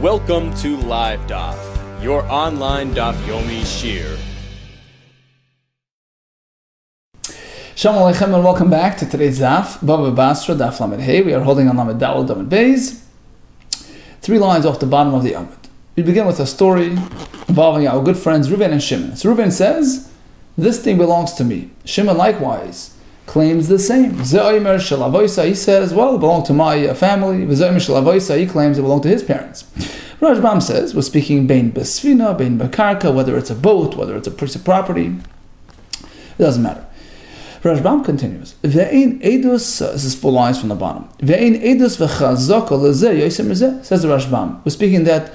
Welcome to Live DAF, your online DAF Yomi Shir. Shalom Aleichem and welcome back to today's DAF, Bava Basra, DAF Lamed Hey. We are holding on Lamed Daled, Lamed Beis, 3 lines off the bottom of the Amud. We begin with a story involving our good friends Reuven and Shimon. So Reuven says, this thing belongs to me. Shimon likewise claims the same. He says, well, it belonged to my family. He claims it belonged to his parents. Rashbam says, we're speaking bein besfina, bein bekarka, whether it's a boat, whether it's a piece of property. It doesn't matter. Rashbam continues, Ve'ein edus, this is 4 lines from the bottom. Ve'ein edus v'chazaka lezeh yosem rezeh, says the Rashbam. We're speaking that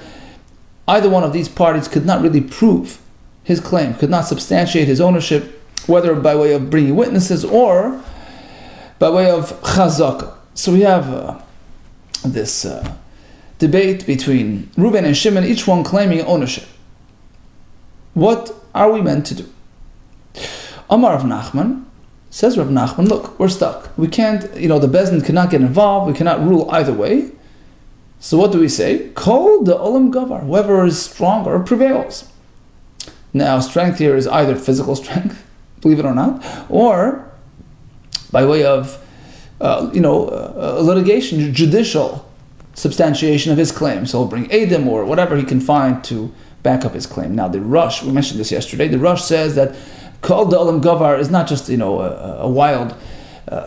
either one of these parties could not really prove his claim, could not substantiate his ownership, whether by way of bringing witnesses or by way of chazaka. So we have this debate between Reuven and Shimon, each one claiming ownership. What are we meant to do? Amar Rav Nachman, says Rav Nachman, look, we're stuck. We can't, the Bezdin cannot get involved, we cannot rule either way. So what do we say? Kol the olam gavar, whoever is stronger prevails. Now, strength here is either physical strength, believe it or not, or by way of, litigation, judicial substantiation of his claim. So he'll bring Edom or whatever he can find to back up his claim. Now, the Rush, we mentioned this yesterday, the Rush says that Kol the olam gavar is not just, a wild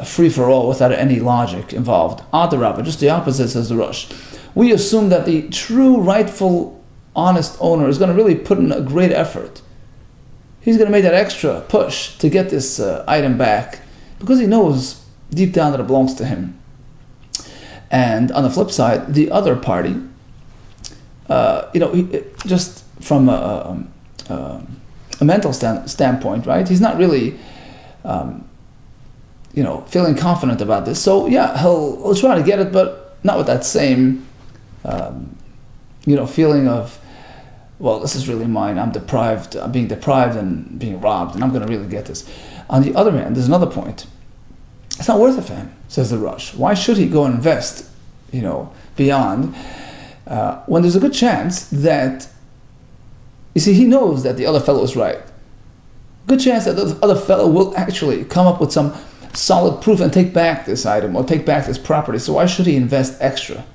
free-for-all without any logic involved. Adarabba, just the opposite, says the Rush. We assume that the true, rightful, honest owner is going to really put in a great effort. He's going to make that extra push to get this item back because he knows deep down that it belongs to him. And on the flip side, the other party, just from a mental standpoint, right? He's not really, feeling confident about this. So yeah, he'll try to get it, but not with that same, feeling of, well, this is really mine. I'm being deprived and being robbed, and I'm going to really get this. On the other hand, there's another point. It's not worth it for him, says the Rush. Why should he go and invest, beyond, when there's a good chance that, he knows that the other fellow is right. Good chance that the other fellow will actually come up with some solid proof and take back this item or take back this property. So why should he invest extra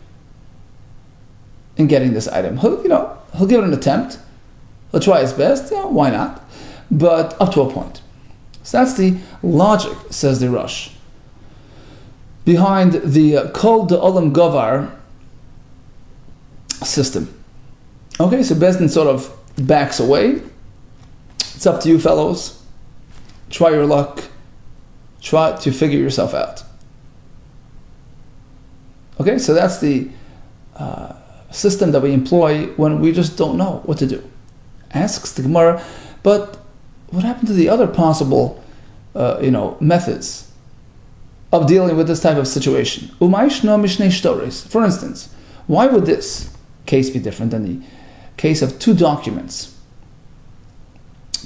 in getting this item? He'll give it an attempt. He'll try his best. Why not? But up to a point. So that's the logic, says the Rush, behind the Kol de Olam Gavar system. Okay, so Bezdin sort of backs away. It's up to you, fellows. Try your luck. Try to figure yourself out. Okay, so that's the system that we employ when we just don't know what to do. Asks the Gemara, but what happened to the other possible, methods of dealing with this type of situation? For instance, why would this case be different than the case of 2 documents,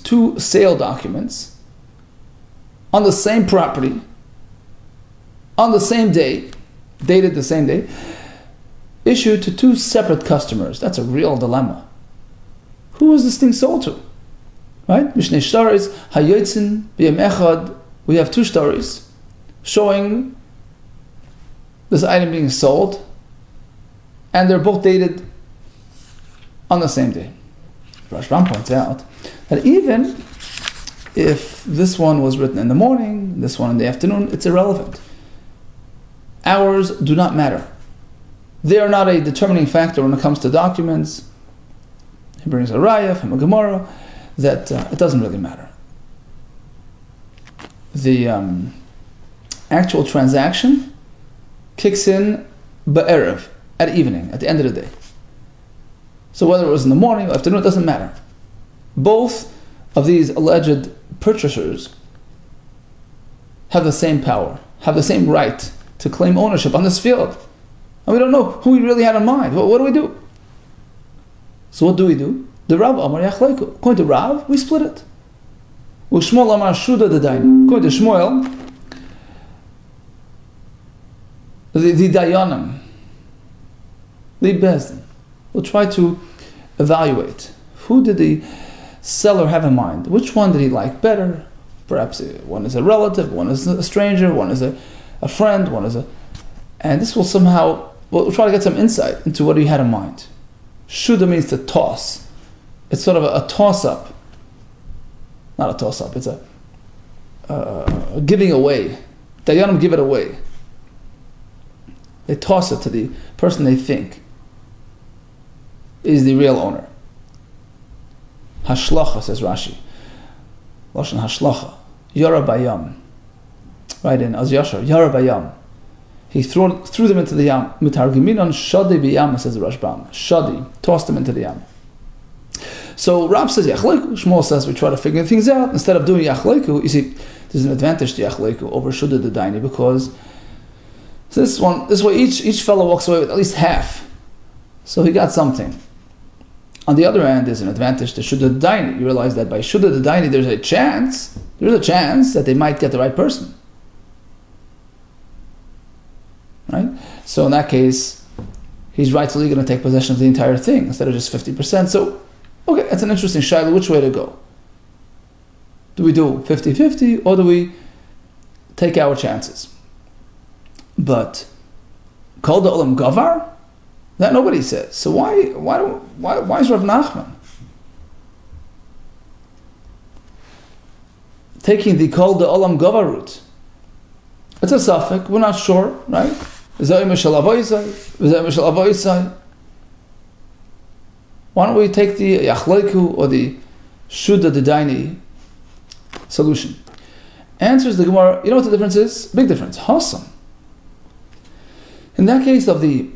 2 sale documents on the same property, on the same day, dated the same day, issued to 2 separate customers? That's a real dilemma. Who was this thing sold to? Right? Mishnei Shtaris, Hayotzin, B'yem Echad. We have 2 stories showing this item being sold, and they're both dated on the same day. Rashbam points out that even if this one was written in the morning, this one in the afternoon, it's irrelevant. Hours do not matter. They are not a determining factor when it comes to documents. He brings a raya from a Gemara that it doesn't really matter. The actual transaction kicks in ba'erev, at evening, at the end of the day. So whether it was in the morning or afternoon, it doesn't matter. Both of these alleged purchasers have the same power, have the same right to claim ownership on this field. And we don't know who he really had in mind. What do we do? So what do we do? The Rav Amar Yachleiku. According to Rav, we split it. U'Shmuel Amar Shuda D'Dainu. According to Shmuel, the Dayanim, the Bezdin, We'll try to evaluate. Who did the seller have in mind? Which one did he like better? Perhaps one is a relative, one is a stranger, one is a friend, one is a... And this will somehow... We'll try to get some insight into what he had in mind. Shuda means to toss. It's sort of a toss-up. Not a toss-up, it's a giving away. Dayanim give it away. They toss it to the person they think is the real owner. Hashlacha, says Rashi. Lashon hashlacha. Yara bayam. Right in Az Yashar. Yara bayam. He threw them into the yam. Mitargiminon shadi biyam, says the Rashbam. Shadi. Tossed them into the yam. So Rab says Yachleiku. Shmuel says we try to figure things out. Instead of doing Yachleiku, you see, there's an advantage to Yachleiku over Shuda the Daini, because this way each fellow walks away with at least half. So he got something. On the other hand, there's an advantage to Shuda the Daini. You realize that by Shuda the Daini, there's a chance that they might get the right person. Right? So in that case, he's rightfully going to take possession of the entire thing instead of just 50%. So, okay, that's an interesting shayla. Which way to go? Do we do 50-50 or do we take our chances? But Kol Da'olam Gavar? That nobody says. So why is Rav Nachman taking the Kol Da'olam Gavar route? It's a suffix. We're not sure, right? Why don't we take the Yachleiku or the Shuda the Daini solution? Answers the Gemara, you know what the difference is? Big difference. Hasam. In that case of the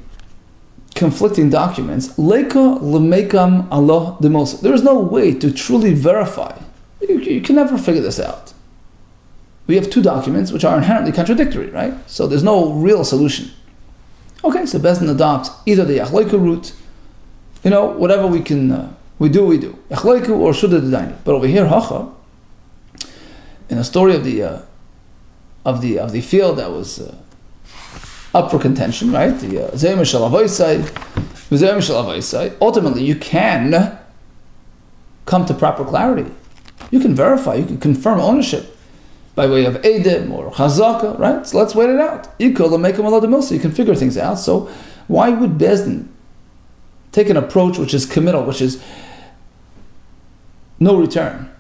conflicting documents, Leika Lemekam Allah the most. There is no way to truly verify. You can never figure this out. We have two documents which are inherently contradictory, right? So there's no real solution. Okay, so Bezdin adopts either the Yachleiku route, whatever we can, we do. Yachleiku or Shuda the Daini. But over here, Hacha, in the story of the field that was up for contention, right? The Zayim Shel Avoisai. Ultimately, you can come to proper clarity. You can verify, you can confirm ownership by way of Edim or Chazaka, right? So let's wait it out. You can figure things out. So why would Bezdin take an approach which is committal, which is no return,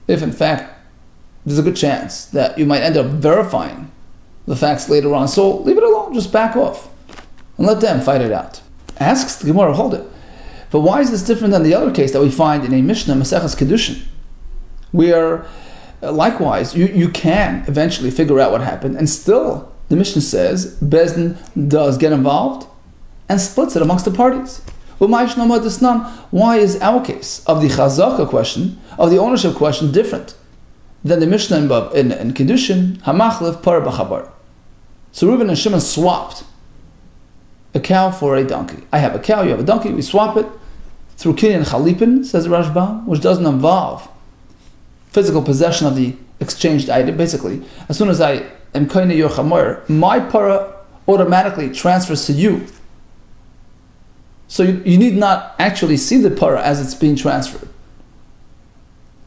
if in fact there's a good chance that you might end up verifying the facts later on? So leave it alone, just back off and let them fight it out. Asks the Gemara, hold it. But why is this different than the other case that we find in a Mishnah, Maseches Kedushin, where likewise you can eventually figure out what happened, and still the Mishnah says Bezdin does get involved and splits it amongst the parties. Why is our case of the Chazaka question, of the ownership question, different than the Mishnah in Kedushin, Hamachlef Par B'chabar? So Reuben and Shimon swapped a cow for a donkey. I have a cow, you have a donkey, we swap it through Kinyan Chalipin, says the Rashbam, which doesn't involve physical possession of the exchanged item. Basically, as soon as I am koine your chamoyer, my para automatically transfers to you. So you need not actually see the para as it's being transferred.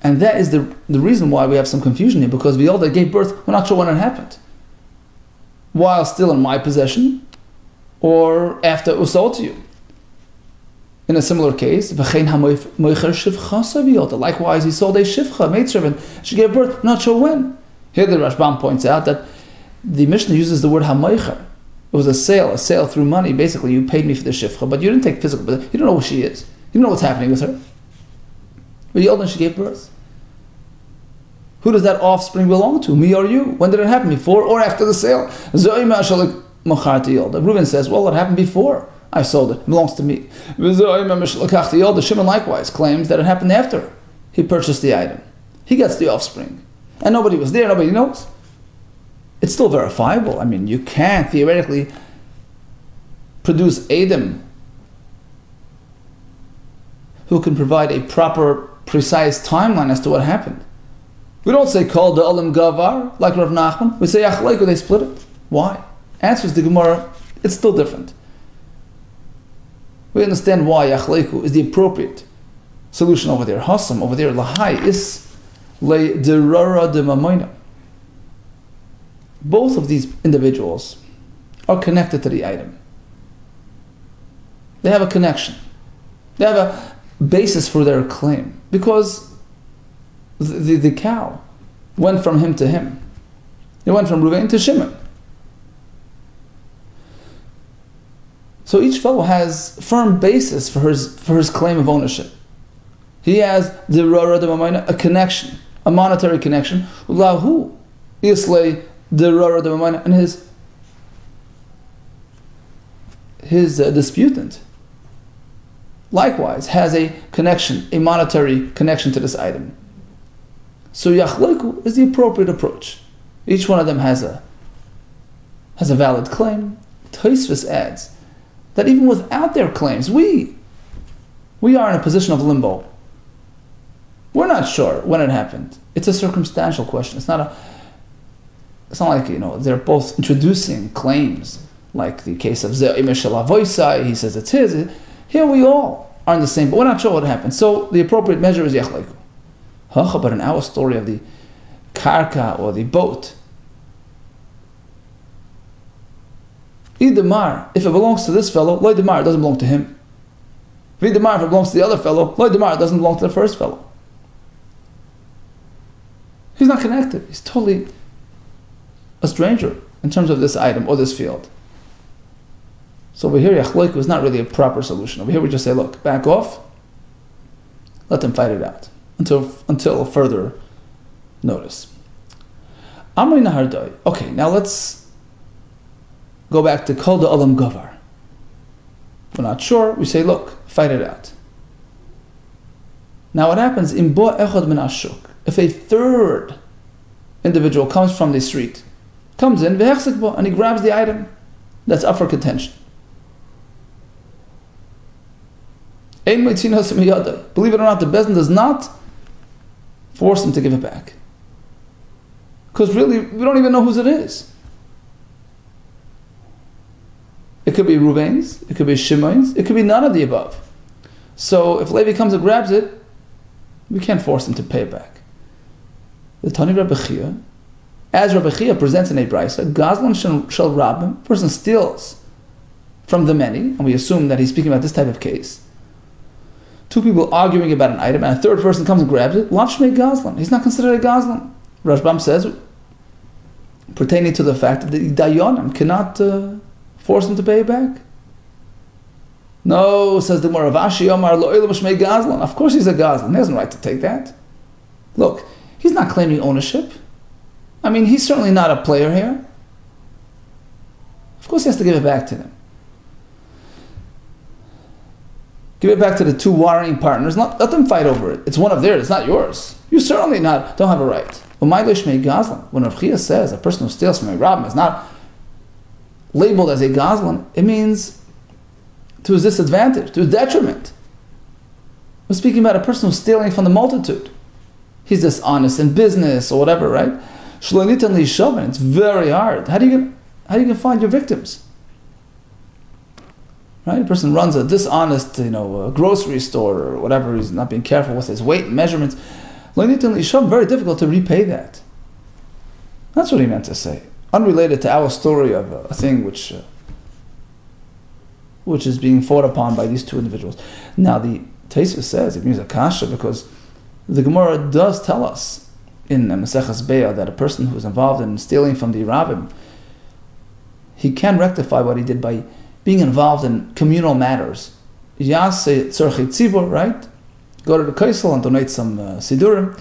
And that is the reason why we have some confusion here, because the elder gave birth, we're not sure when it happened. While still in my possession, or after it was sold to you. In a similar case, likewise he sold a shivcha, maidservant. She gave birth, not sure when. Here the Rashbam points out that the Mishnah uses the word hamoicher. It was a sale through money. Basically, you paid me for the shivcha, but you didn't take physical, but you don't know who she is. You don't know what's happening with her. But you she gave birth. Who does that offspring belong to? Me or you? When did it happen? Before or after the sale? Reuben says, well, it happened before I sold it. It belongs to me. The Shimon likewise claims that it happened after he purchased the item. He gets the offspring. And nobody was there, nobody knows. It's still verifiable. I mean, you can theoretically produce Adam who can provide a proper, precise timeline as to what happened. We don't say Kol Da'olam Gavar like Rav Nachman. We say Yachleiku, they split it. Why? Answers the Gemara, it's still different. we understand why Yachleiku is the appropriate solution over there. Hasam over there, Lahai is Le Derara de Mamoina. Both of these individuals are connected to the item. They have a connection. They have a basis for their claim. Because the cow went from him to him. It went from Reuven to Shimon. So each fellow has firm basis for his claim of ownership. He has a connection, a monetary connection. Lahu Islay and his disputant likewise has a connection, a monetary connection to this item. So Yachleiku is the appropriate approach. Each one of them has a valid claim. Tosfos adds that even without their claims, we are in a position of limbo. We're not sure when it happened. It's a circumstantial question. It's not like, they're both introducing claims, like the case of Ze'imah Shalavoisai, he says it's his. Here we all are in the same, but we're not sure what happened. So the appropriate measure is Yachleiku. But in our story of the karka or the boat, Idamar, if it belongs to this fellow, Lo Idamar, it doesn't belong to him. Idamar, if it belongs to the other fellow, Lo Idamar, it doesn't belong to the first fellow. He's not connected. He's totally a stranger in terms of this item or this field. So over here, Yachleiku is not really a proper solution. Over here, we just say, look, back off, let them fight it out until further notice. Amri Nahardai. Okay, now let's go back to Kol Da'olam Gavar. We're not sure. We say, look, fight it out. Now what happens in Bo Echad Min Ashuk? If a third individual comes from the street, comes in, and he grabs the item that's up for contention. Believe it or not, the Bezdin does not force him to give it back. Because really, we don't even know whose it is. It could be Reuven's, it could be Shimon's, it could be none of the above. So if Levi comes and grabs it, we can't force him to pay it back. The Tani Rabbi Chia, as Rabbi Chia presents in a brisa, Gazlan shel Rabbim, person steals from the many, and we assume that he's speaking about this type of case. Two people arguing about an item, and a third person comes and grabs it. Lav Shmei Gazlan. He's not considered a Gazlan. Rashbam says, pertaining to the fact that the Dayanim cannot force him to pay it back. No, says the Gemara, Vashi Omar Lo Elam Shmei Gazlan. Of course he's a Gazlan. He has no right to take that. Look, he's not claiming ownership. I mean, he's certainly not a player here. Of course he has to give it back to them. Give it back to the two warring partners. Let them fight over it. It's one of theirs. It's not yours. You certainly don't have a right. When Rav Chia says a person who steals from a rabbin is not labeled as a gazlan, it means to his disadvantage, to his detriment. We're speaking about a person who's stealing from the multitude. He's dishonest in business or whatever, right? It's very hard. How do you find your victims? Right? A person runs a dishonest, grocery store or whatever. He's not being careful with his weight and measurements. Very difficult to repay that. That's what he meant to say. Unrelated to our story of a thing which is being fought upon by these two individuals. Now the Tosfos says it means a kasha because the Gemara does tell us in Maseches Beah that a person who is involved in stealing from the rabbim, he can rectify what he did by being involved in communal matters. Yaseh tzorchei tzibur, right? Go to the kaisel and donate some sidurim.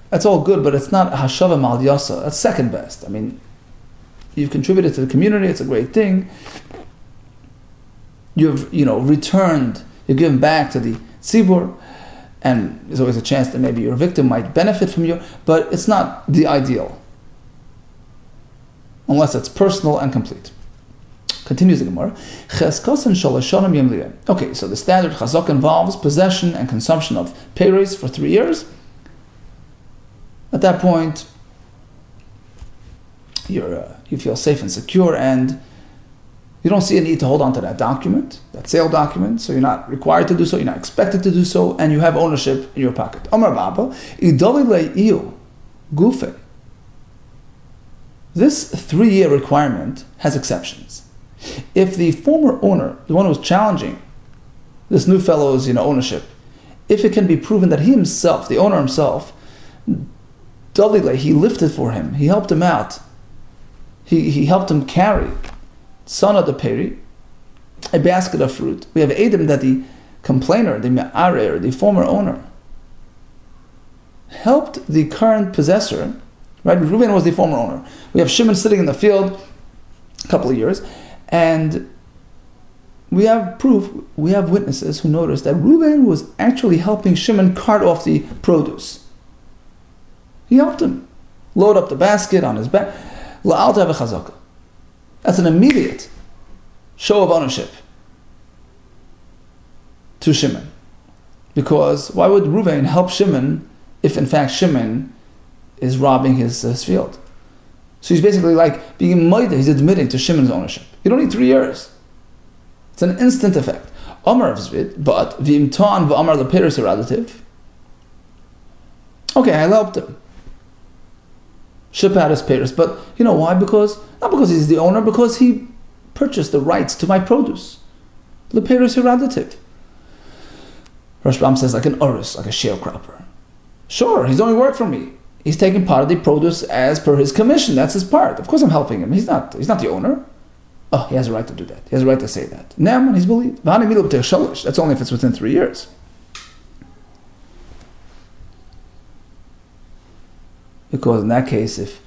That's all good, but it's not hashava mal yasa. That's second best. I mean, you've contributed to the community. It's a great thing. You've returned. You've given back to the tzibur, and there's always a chance that maybe your victim might benefit from you. But it's not the ideal, unless it's personal and complete. Continues the Gemara. Okay, so the standard chazak involves possession and consumption of peiros for 3 years. At that point, you feel safe and secure, and You don't see a need to hold on to that document, that sale document, so you're not required to do so, you're not expected to do so, and you have ownership in your pocket. Amar Baba, idoli le'iyu gufe. This 3-year requirement has exceptions. If the former owner, the one who's challenging this new fellow's ownership, if it can be proven that he himself, the owner himself, he lifted for him, he helped him out, he helped him carry Sana de Peri, a basket of fruit. We have Adam that the complainer, the Me'arer, the former owner, helped the current possessor, right? Reuben was the former owner. We have Shimon sitting in the field a couple of years, and we have proof, we have witnesses who noticed that Reuben was actually helping Shimon cart off the produce. He helped him load up the basket on his back. La'al ta'ave chazaka. That's an immediate show of ownership to Shimon. Because why would Reuven help Shimon if in fact Shimon is robbing his field? So he's basically like being moida, he's admitting to Shimon's ownership. You don't need 3 years. It's an instant effect. Amar Zvit, but v'imtan v'amar leperis a relative. Okay, I helped him ship out his peris, but you know why? Not because he's the owner, because he purchased the rights to my produce. Leperis a relative. Rashbam says like an orus, like a sharecropper. Sure, he's doing work for me. He's taking part of the produce as per his commission. That's his part. Of course I'm helping him. He's not the owner. Oh, he has a right to do that. He has a right to say that. Ne'eman, he's believed. That's only if it's within 3 years. Because in that case, if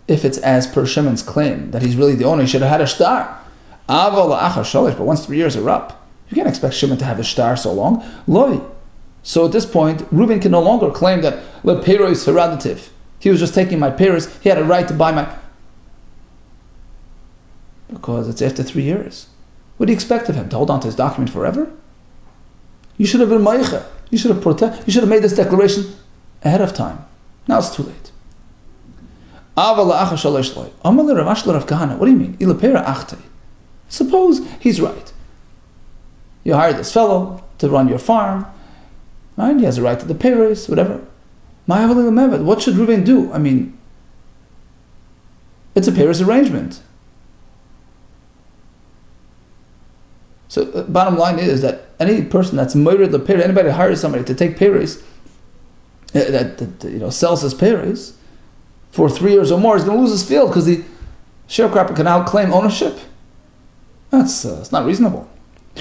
it's as per Shimon's claim that he's really the owner, he should have had a shtar. But once 3 years are up, you can't expect Shimon to have a shtar so long. Loi. So at this point, Reuben can no longer claim that le pero is heradative. He was just taking my peris. He had a right to buy my... Because it's after 3 years. What do you expect of him? To hold on to his document forever? You should have been meicha. You should have made this declaration ahead of time. Now it's too late. What do you mean? Suppose he's right. You hired this fellow to run your farm. Right? He has a right to the pay raise, whatever. What should Reuven do? I mean, it's a pay raise arrangement. So bottom line is that any person that's murdered the pay raise, anybody that hires somebody to take pay raise, that sells his pay raise for 3 years or more, is going to lose his field because the sharecropper can now claim ownership. It's not reasonable. He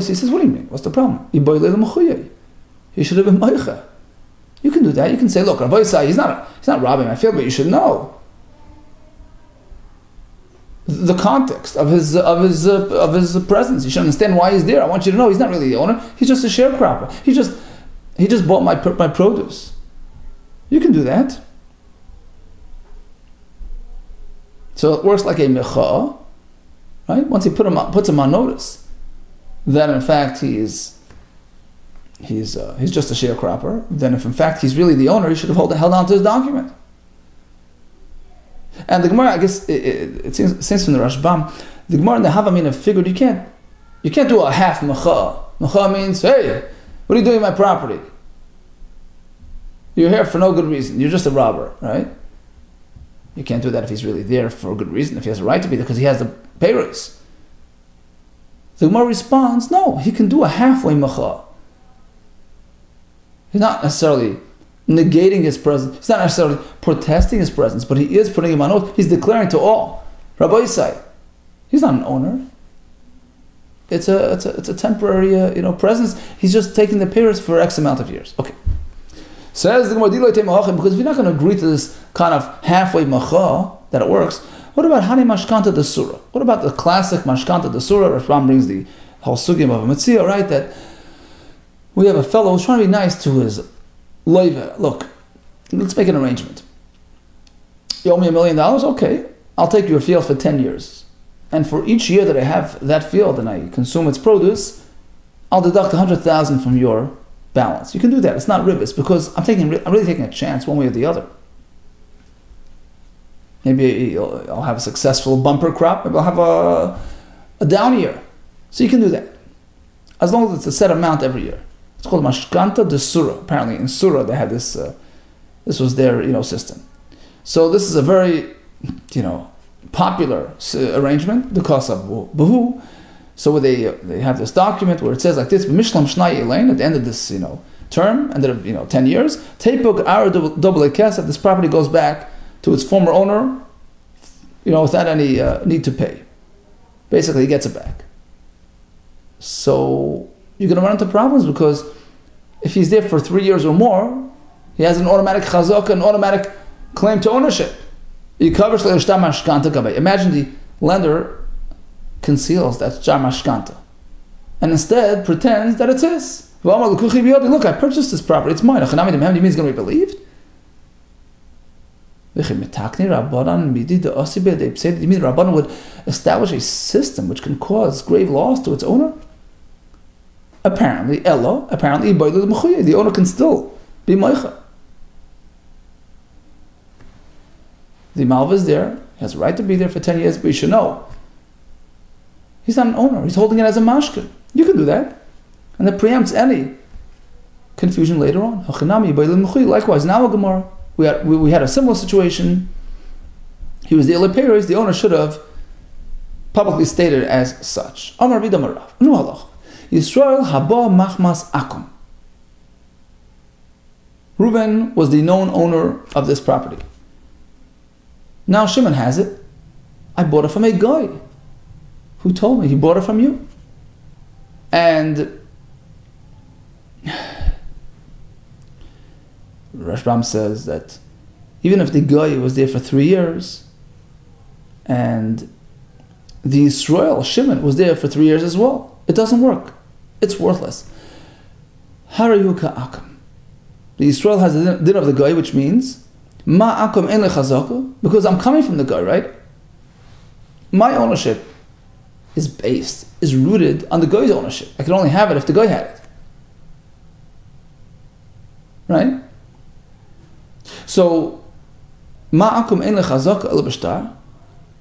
says, what do you mean? What's the problem? He should have been meicha. You can do that. You can say, look, Rabbi Yisai, he's not robbing my field, but you should know the context of his presence. You should understand why he's there. I want you to know he's not really the owner. He's just a sharecropper. He just bought my produce. You can do that. So it works like a mecha, right? Once he puts him on notice, then in fact he's just a sharecropper. Then if in fact he's really the owner, he should have held on to his document. And the Gemara, I guess, it seems from the Rashbam, the Gemara and the Havamina figured you can't do a half mecha. Mecha means, hey, what are you doing with my property? You're here for no good reason. You're just a robber, right? You can't do that if he's really there for a good reason, if he has a right to be there because he has the pay raise. The Gemara responds, no, he can do a halfway mecha. He's not necessarily negating his presence. He's not necessarily protesting his presence, but he is putting him on oath. He's declaring to all, Rabbi Yisai, he's not an owner. It's a temporary presence. He's just taking the payers for X amount of years. Okay. Says the Gemara, because if you're not going to agree to this kind of halfway macha that it works, what about Hani Mashkanta de Surah? What about the classic Mashkanta de Surah? Rashbam brings the whole sugim of a mitzvah, right? That we have a fellow who's trying to be nice to his loiva. Look, let's make an arrangement. You owe me $1 million? Okay. I'll take your field for 10 years. And for each year that I have that field and I consume its produce, I'll deduct 100,000 from your balance. You can do that. It's not ribbis because I'm really taking a chance one way or the other. Maybe I'll have a successful bumper crop. Maybe I'll have a down year. So you can do that. As long as it's a set amount every year. It's called Mashkanta de Surah. Apparently in Surah they had this, this was their system. So this is a very popular arrangement, the Kosav Bahu. So where they have this document where it says like this, Mishlam Shnai Elaine, at the end of this term, end of 10 years, Teipug Ara Double Kesef, this property goes back to its former owner, without any need to pay. Basically, he gets it back. So you're going to run into problems because if he's there for 3 years or more, he has an automatic chazaka, an automatic claim to ownership. Imagine the lender conceals that jar mashkanta and instead pretends that it's his. Look, I purchased this property, it's mine. He's going to be believed? You mean the Rabbanan would establish a system which can cause grave loss to its owner? Apparently, the owner can still be moicha. The malva is there, he has a right to be there for 10 years, but you should know, he's not an owner, he's holding it as a mashkin. You can do that. And that preempts any confusion later on. Likewise, now a Gemara, we had a similar situation. He was the Eliperes, the owner should have publicly stated as such. Amar Vidamarav. No halach. Yisrael haba machmas akum. Reuben was the known owner of this property. Now Shimon has it. I bought it from a guy who told me he bought it from you. And Rashbam says that even if the guy was there for 3 years and the Yisrael, Shimon, was there for 3 years as well, it doesn't work. It's worthless. Harayuka akam. The Yisrael has the din of the guy, which means ma akam en lechazaka, because I'm coming from the guy, right? My ownership is rooted on the guy's ownership. I can only have it if the guy had it. Right? So, ma'akum ein lechazaka el b'shtar,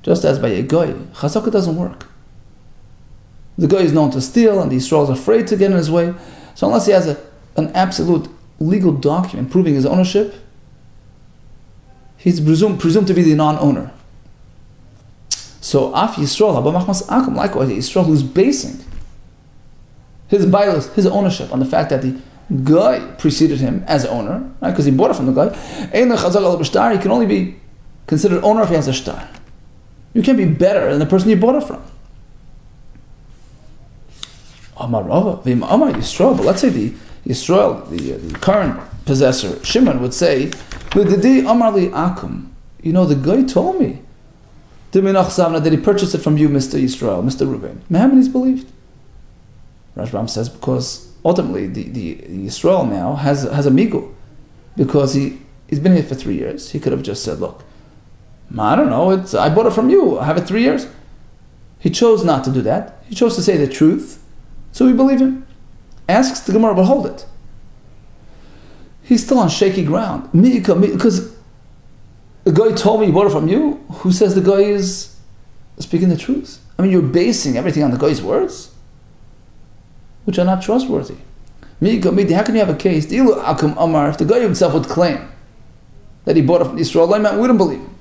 just as by a goy, chazaka doesn't work. The guy is known to steal, and the Yisrael is afraid to get in his way. So unless he has an absolute legal document proving his ownership, he's presumed to be the non-owner. So Af Yisrael, Abba Machmas Akum, likewise, the Yisrael who's basing his bias, his ownership on the fact that the guy preceded him as owner, right? Because he bought it from the guy. He can only be considered owner if he has a shtar. You can't be better than the person you bought it from. Amar Yisrael, but let's say the Yisrael, the current possessor, Shimon, would say, the guy told me that he purchased it from you, Mr. Yisrael, Mr. Reuben. Muhammad is believed. Rashbam says because ultimately the Yisrael now has a migu, because he's been here for 3 years. He could have just said, look, I don't know, I bought it from you, I have it 3 years. He chose not to do that. He chose to say the truth, so we believe him. Asks the Gemara, but hold it. He's still on shaky ground. Because the guy told me he bought it from you. Who says the guy is speaking the truth? I mean, you're basing everything on the guy's words, which are not trustworthy. How can you have a case? If the guy himself would claim that he bought it from Israel, we wouldn't believe him.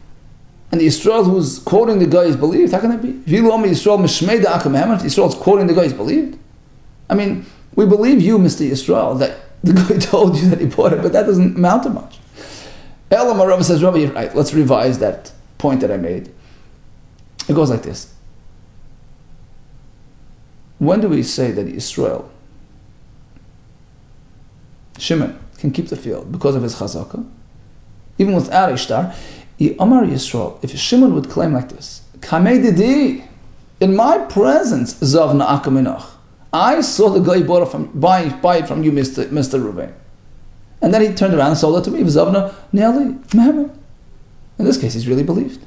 And the Israel who's quoting the guy is believed. How can that be? If Israel is quoting the guy is believed. I mean, we believe you, Mr. Israel, that the guy told you that he bought it, but that doesn't amount to much. Elam Rabbi says, Rabbi, you're right. Let's revise that point that I made. It goes like this. When do we say that Israel, Shimon, can keep the field because of his chazaka? Even without a shtar, Amar Yisrael, if Shimon would claim like this, Kamei Didi, in my presence, Zavna Akaminach, I saw the guy buy it from you, Mr. Reuben. And then he turned around and sold it to me. Zavna Neali, Muhammad. In this case, he's really believed.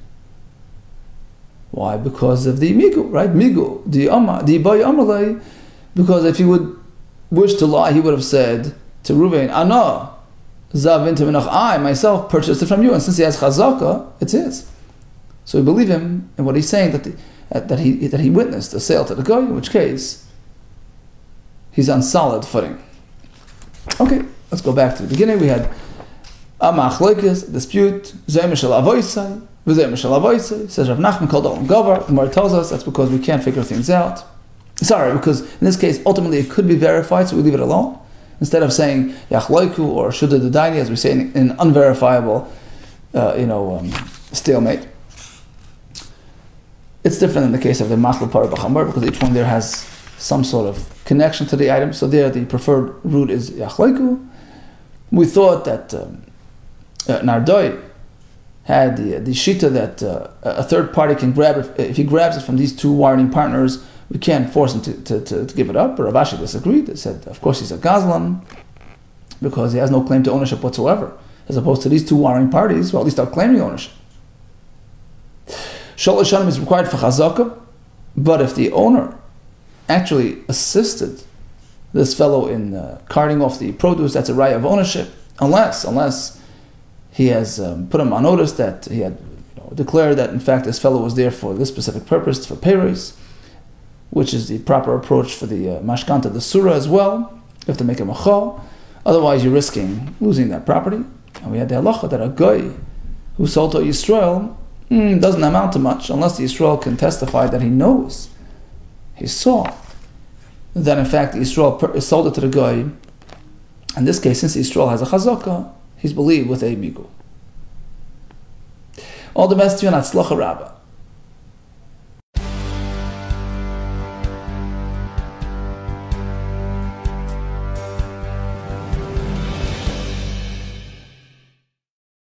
Why? Because of the migu, right? Migu, the Ibai Amalei. Because if he would wish to lie, he would have said to Reuben, Ana, Zav Intaminach, I myself purchased it from you, and since he has chazaka, it's his. So we believe him in what he's saying, that he witnessed the sale to the guy, in which case he's on solid footing. Okay, let's go back to the beginning. We had a machlokes, dispute, zeh mishal avoisai, v'zeh mishal avoisai. Says Rav Nachman called Olam Gavar. The Gemara tells us that's because we can't figure things out. Sorry, because in this case, ultimately it could be verified, so we leave it alone. Instead of saying Yachloiku or Shuddha D'Daini, as we say in an unverifiable, stalemate. It's different in the case of the Machlo Par B'Chamar, because each one there has some sort of connection to the item. So there, the preferred route is Yachloiku. We thought that Nardoi had the shita that a third party can grab it. If he grabs it from these two warranting partners, we can't force him to give it up. But Rav Ashi disagreed. They said, of course, he's a Gazlan because he has no claim to ownership whatsoever. As opposed to these two warring parties, well, at least they're claiming ownership. Shalosh Shanim is required for Chazakah, but if the owner actually assisted this fellow in carting off the produce, that's a right of ownership, unless he has put him on notice that he had declared that in fact this fellow was there for this specific purpose, for payraise, which is the proper approach for the mashkanta, the surah as well. You have to make a machal, otherwise you're risking losing that property. And we had the halacha that a guy who sold to Yisrael doesn't amount to much unless the Yisrael can testify that he knows, he saw, that in fact Yisrael sold it to the guy. In this case, since Yisrael has a chazakah, he's believed with a migu. All the best to you and Atzlacha Rabbah.